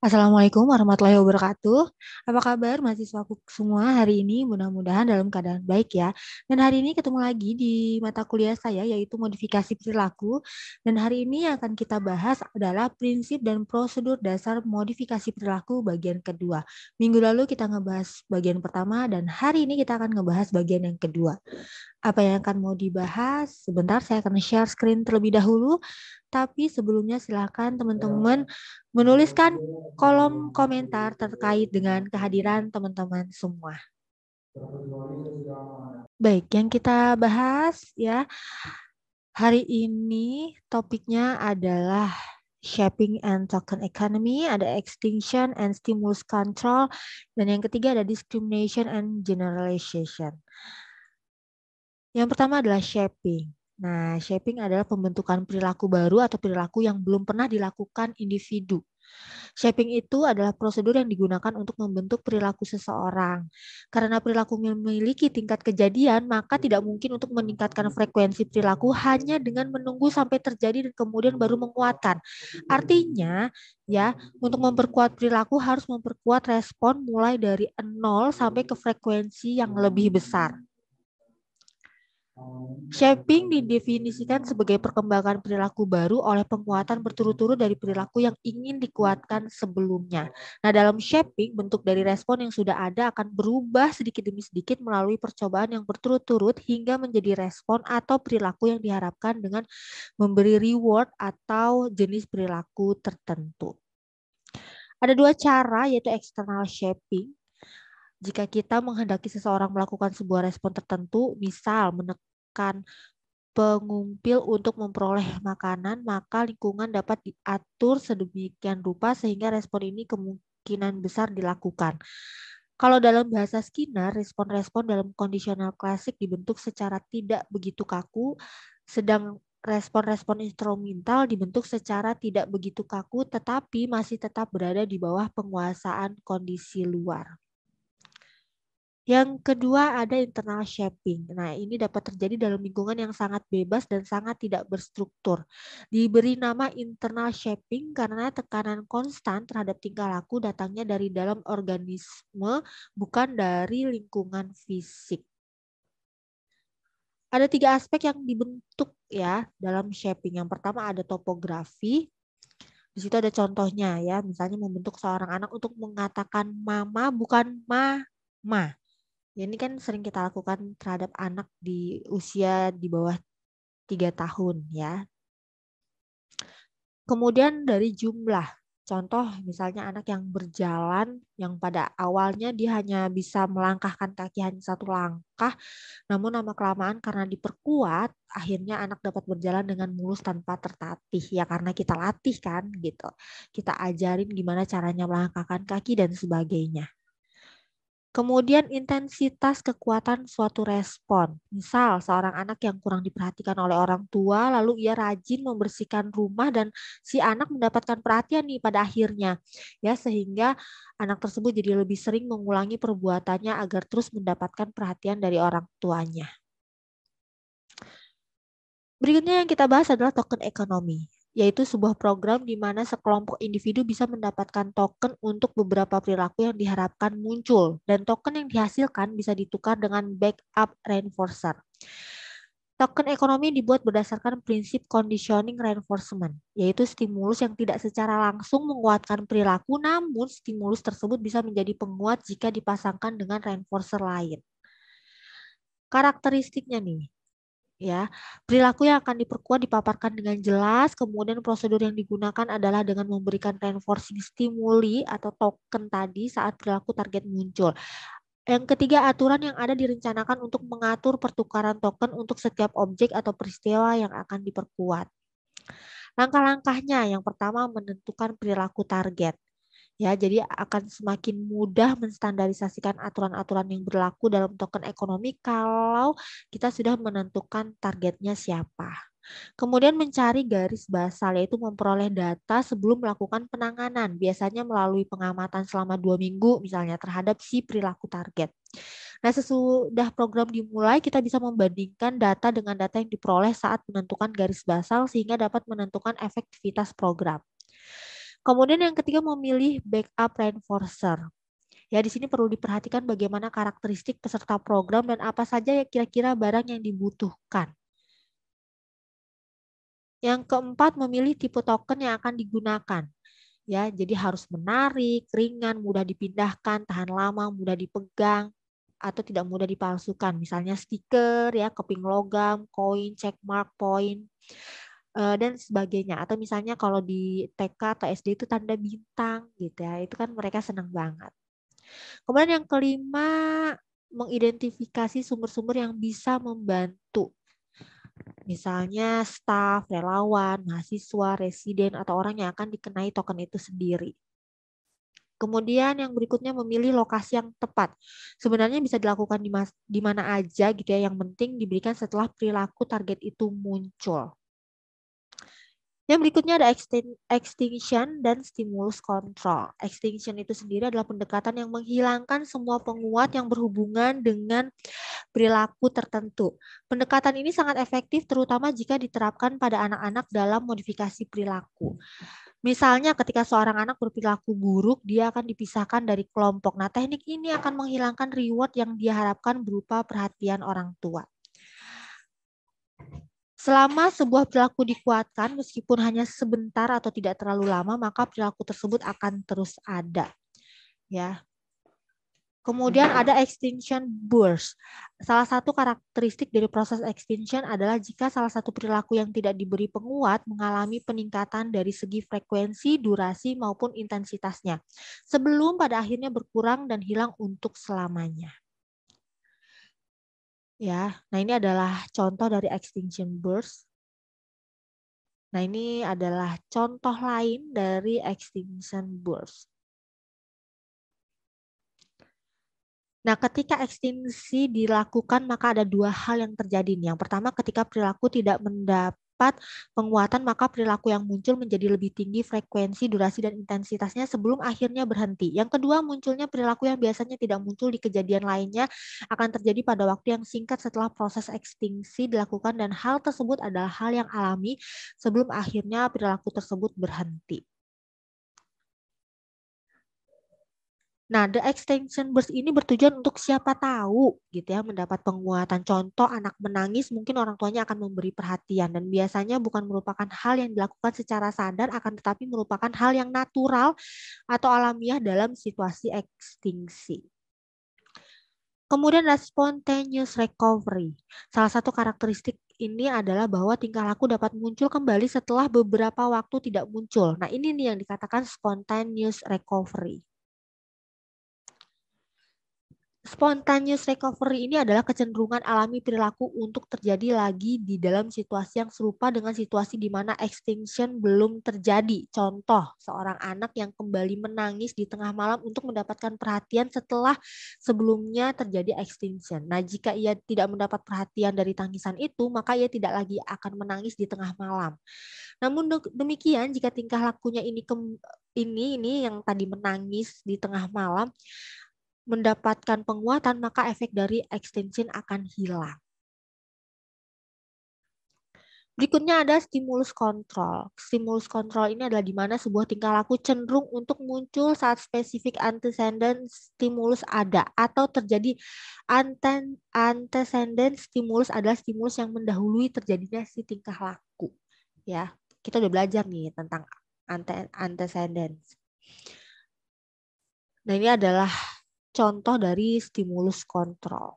Assalamualaikum warahmatullahi wabarakatuh. Apa kabar mahasiswaku semua hari ini? Mudah-mudahan dalam keadaan baik ya. Dan hari ini ketemu lagi di mata kuliah saya yaitu modifikasi perilaku. Dan hari ini yang akan kita bahas adalah prinsip dan prosedur dasar modifikasi perilaku bagian kedua. Minggu lalu kita ngebahas bagian pertama dan hari ini kita akan ngebahas bagian yang kedua. Apa yang akan mau dibahas? Sebentar saya akan share screen terlebih dahulu. Tapi sebelumnya silakan teman-teman menuliskan kolom komentar terkait dengan kehadiran teman-teman semua. Baik, yang kita bahas ya hari ini topiknya adalah shaping and token economy, ada extinction and stimulus control, dan yang ketiga ada discrimination and generalization. Yang pertama adalah shaping. Nah, shaping adalah pembentukan perilaku baru atau perilaku yang belum pernah dilakukan individu. Shaping itu adalah prosedur yang digunakan untuk membentuk perilaku seseorang. Karena perilaku memiliki tingkat kejadian, maka tidak mungkin untuk meningkatkan frekuensi perilaku hanya dengan menunggu sampai terjadi dan kemudian baru menguatkan. Artinya, ya, untuk memperkuat perilaku harus memperkuat respon mulai dari 0 sampai ke frekuensi yang lebih besar. Shaping didefinisikan sebagai perkembangan perilaku baru oleh penguatan berturut-turut dari perilaku yang ingin dikuatkan sebelumnya. Nah, dalam shaping, bentuk dari respon yang sudah ada akan berubah sedikit demi sedikit melalui percobaan yang berturut-turut hingga menjadi respon atau perilaku yang diharapkan dengan memberi reward atau jenis perilaku tertentu. Ada dua cara, yaitu external shaping. Jika kita menghendaki seseorang melakukan sebuah respon tertentu, misal menekan pengumpil untuk memperoleh makanan, maka lingkungan dapat diatur sedemikian rupa sehingga respon ini kemungkinan besar dilakukan. Kalau dalam bahasa Skinner, respon-respon dalam kondisional klasik dibentuk secara tidak begitu kaku, sedang respon-respon instrumental dibentuk secara tidak begitu kaku tetapi masih tetap berada di bawah penguasaan kondisi luar. Yang kedua ada internal shaping. Nah, ini dapat terjadi dalam lingkungan yang sangat bebas dan sangat tidak berstruktur. Diberi nama internal shaping karena tekanan konstan terhadap tingkah laku datangnya dari dalam organisme, bukan dari lingkungan fisik. Ada 3 aspek yang dibentuk ya dalam shaping. Yang pertama ada topografi. Di situ ada contohnya ya, misalnya membentuk seorang anak untuk mengatakan mama bukan mama. Ya, ini kan sering kita lakukan terhadap anak di usia di bawah 3 tahun ya. Kemudian dari jumlah. Contoh misalnya anak yang berjalan yang pada awalnya dia hanya bisa melangkahkan kaki hanya 1 langkah, namun lama-kelamaan karena diperkuat akhirnya anak dapat berjalan dengan mulus tanpa tertatih ya karena kita latih kan gitu. Kita ajarin gimana caranya melangkahkan kaki dan sebagainya. Kemudian intensitas kekuatan suatu respon. Misal seorang anak yang kurang diperhatikan oleh orang tua, lalu ia rajin membersihkan rumah dan si anak mendapatkan perhatian nih pada akhirnya. Ya, sehingga anak tersebut jadi lebih sering mengulangi perbuatannya agar terus mendapatkan perhatian dari orang tuanya. Berikutnya yang kita bahas adalah token ekonomi, yaitu sebuah program di mana sekelompok individu bisa mendapatkan token untuk beberapa perilaku yang diharapkan muncul, dan token yang dihasilkan bisa ditukar dengan backup reinforcer. Token ekonomi dibuat berdasarkan prinsip conditioning reinforcement, yaitu stimulus yang tidak secara langsung menguatkan perilaku, namun stimulus tersebut bisa menjadi penguat jika dipasangkan dengan reinforcer lain. Karakteristiknya nih, ya, perilaku yang akan diperkuat dipaparkan dengan jelas, kemudian prosedur yang digunakan adalah dengan memberikan reinforcing stimuli atau token tadi saat perilaku target muncul. Yang ketiga, aturan yang ada direncanakan untuk mengatur pertukaran token untuk setiap objek atau peristiwa yang akan diperkuat. Langkah-langkahnya, yang pertama menentukan perilaku target. Ya, jadi akan semakin mudah menstandarisasikan aturan-aturan yang berlaku dalam token ekonomi kalau kita sudah menentukan targetnya siapa. Kemudian mencari garis basal, yaitu memperoleh data sebelum melakukan penanganan, biasanya melalui pengamatan selama 2 minggu misalnya terhadap si perilaku target. Nah, sesudah program dimulai, kita bisa membandingkan data dengan data yang diperoleh saat menentukan garis basal sehingga dapat menentukan efektivitas program. Kemudian yang ketiga memilih backup reinforcer. Ya, di sini perlu diperhatikan bagaimana karakteristik peserta program dan apa saja ya kira-kira barang yang dibutuhkan. Yang keempat, memilih tipe token yang akan digunakan. Ya, jadi harus menarik, ringan, mudah dipindahkan, tahan lama, mudah dipegang, atau tidak mudah dipalsukan. Misalnya stiker, ya, keping logam, koin, checkmark, poin, dan sebagainya. Atau misalnya kalau di TK atau SD itu tanda bintang, gitu ya. Itu kan mereka senang banget. Kemudian yang kelima, mengidentifikasi sumber-sumber yang bisa membantu. Misalnya staf, relawan, mahasiswa, residen, atau orang yang akan dikenai token itu sendiri. Kemudian yang berikutnya memilih lokasi yang tepat. Sebenarnya bisa dilakukan di mana aja gitu ya. Yang penting diberikan setelah perilaku target itu muncul. Yang berikutnya ada extinction dan stimulus control. Extinction itu sendiri adalah pendekatan yang menghilangkan semua penguat yang berhubungan dengan perilaku tertentu. Pendekatan ini sangat efektif terutama jika diterapkan pada anak-anak dalam modifikasi perilaku. Misalnya ketika seorang anak berperilaku buruk, dia akan dipisahkan dari kelompok. Nah, teknik ini akan menghilangkan reward yang diharapkan berupa perhatian orang tua. Selama sebuah perilaku dikuatkan, meskipun hanya sebentar atau tidak terlalu lama, maka perilaku tersebut akan terus ada. Ya. Kemudian ada extinction burst. Salah satu karakteristik dari proses extinction adalah jika salah satu perilaku yang tidak diberi penguat mengalami peningkatan dari segi frekuensi, durasi, maupun intensitasnya. Sebelum pada akhirnya berkurang dan hilang untuk selamanya. Ya, nah ini adalah contoh dari extinction burst. Nah, ini adalah contoh lain dari extinction burst. Nah, ketika ekstinsi dilakukan, maka ada dua hal yang terjadi. Yang pertama, ketika perilaku tidak mendapat penguatan, maka perilaku yang muncul menjadi lebih tinggi frekuensi, durasi, dan intensitasnya sebelum akhirnya berhenti. Yang kedua, munculnya perilaku yang biasanya tidak muncul di kejadian lainnya akan terjadi pada waktu yang singkat setelah proses ekstinsi dilakukan, dan hal tersebut adalah hal yang alami sebelum akhirnya perilaku tersebut berhenti. Nah, the extinction burst ini bertujuan untuk siapa tahu gitu ya mendapat penguatan. Contoh anak menangis mungkin orang tuanya akan memberi perhatian dan biasanya bukan merupakan hal yang dilakukan secara sadar akan tetapi merupakan hal yang natural atau alamiah dalam situasi ekstinsi. Kemudian ada spontaneous recovery. Salah satu karakteristik ini adalah bahwa tingkah laku dapat muncul kembali setelah beberapa waktu tidak muncul. Nah, ini nih yang dikatakan spontaneous recovery. Spontaneous recovery ini adalah kecenderungan alami perilaku untuk terjadi lagi di dalam situasi yang serupa dengan situasi di mana extinction belum terjadi. Contoh, seorang anak yang kembali menangis di tengah malam untuk mendapatkan perhatian setelah sebelumnya terjadi extinction. Nah, jika ia tidak mendapat perhatian dari tangisan itu, maka ia tidak lagi akan menangis di tengah malam. Namun demikian, jika tingkah lakunya ini yang tadi menangis di tengah malam, mendapatkan penguatan, maka efek dari extinction akan hilang. Berikutnya ada stimulus kontrol. Stimulus kontrol ini adalah di mana sebuah tingkah laku cenderung untuk muncul saat spesifik antecedent stimulus ada atau terjadi antecedent stimulus adalah stimulus yang mendahului terjadinya si tingkah laku. Ya, kita udah belajar nih tentang antecedent. Nah, ini adalah contoh dari stimulus kontrol.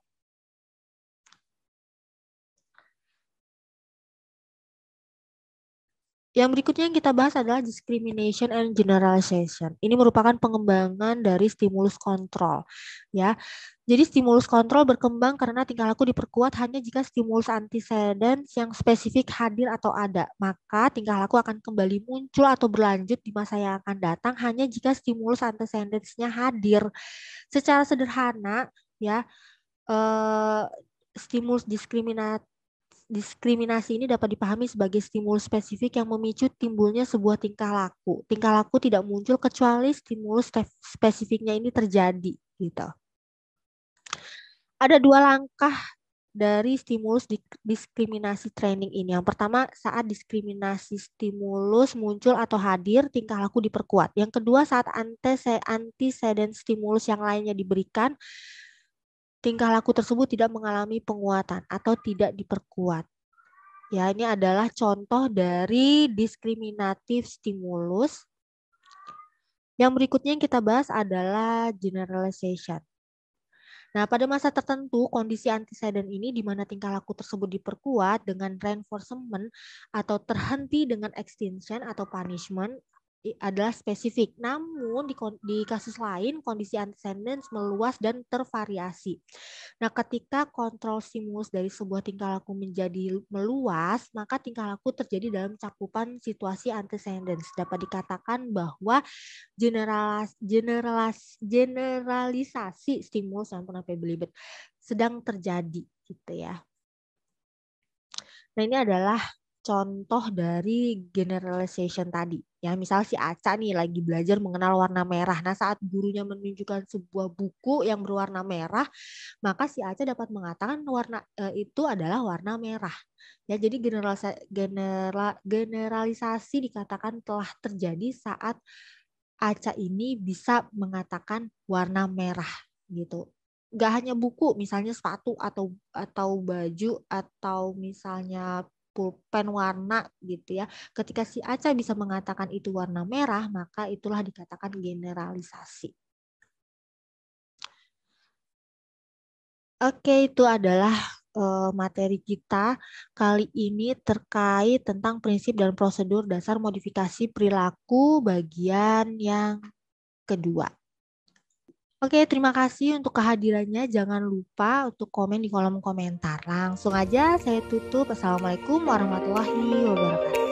Yang berikutnya yang kita bahas adalah discrimination and generalization. Ini merupakan pengembangan dari stimulus kontrol. Ya, jadi stimulus kontrol berkembang karena tingkah laku diperkuat hanya jika stimulus antecedent yang spesifik hadir atau ada. Maka tingkah laku akan kembali muncul atau berlanjut di masa yang akan datang hanya jika stimulus antecedent-nya hadir. Secara sederhana, ya, stimulus diskriminasi ini dapat dipahami sebagai stimulus spesifik yang memicu timbulnya sebuah tingkah laku. Tingkah laku tidak muncul kecuali stimulus spesifiknya ini terjadi, gitu. Ada dua langkah dari stimulus diskriminasi training ini. Yang pertama, saat diskriminasi stimulus muncul atau hadir, tingkah laku diperkuat. Yang kedua, saat antecedent stimulus yang lainnya diberikan, tingkah laku tersebut tidak mengalami penguatan atau tidak diperkuat. Ya, ini adalah contoh dari diskriminatif stimulus. Yang berikutnya yang kita bahas adalah generalization. Nah, pada masa tertentu, kondisi antecedent ini di mana tingkah laku tersebut diperkuat dengan reinforcement atau terhenti dengan extinction atau punishment adalah spesifik. Namun di kasus lain, kondisi antecedent meluas dan tervariasi. Nah, ketika kontrol stimulus dari sebuah tingkah laku menjadi meluas, maka tingkah laku terjadi dalam cakupan situasi antecedents. Dapat dikatakan bahwa generalisasi stimulus yang pernah belibet sedang terjadi gitu ya. Nah, ini adalah contoh dari generalization tadi. Ya, misal si Aca nih lagi belajar mengenal warna merah. Nah, saat gurunya menunjukkan sebuah buku yang berwarna merah, maka si Aca dapat mengatakan warna itu adalah warna merah. Ya, jadi generalisasi dikatakan telah terjadi saat Aca ini bisa mengatakan warna merah gitu. Gak hanya buku, misalnya sepatu atau baju atau misalnya pulpen warna gitu ya. Ketika si Aca bisa mengatakan itu warna merah, maka itulah dikatakan generalisasi. Oke, itu adalah materi kita kali ini terkait tentang prinsip dan prosedur dasar modifikasi perilaku bagian yang kedua. Oke, terima kasih untuk kehadirannya. Jangan lupa untuk komen di kolom komentar. Langsung aja saya tutup. Assalamualaikum warahmatullahi wabarakatuh.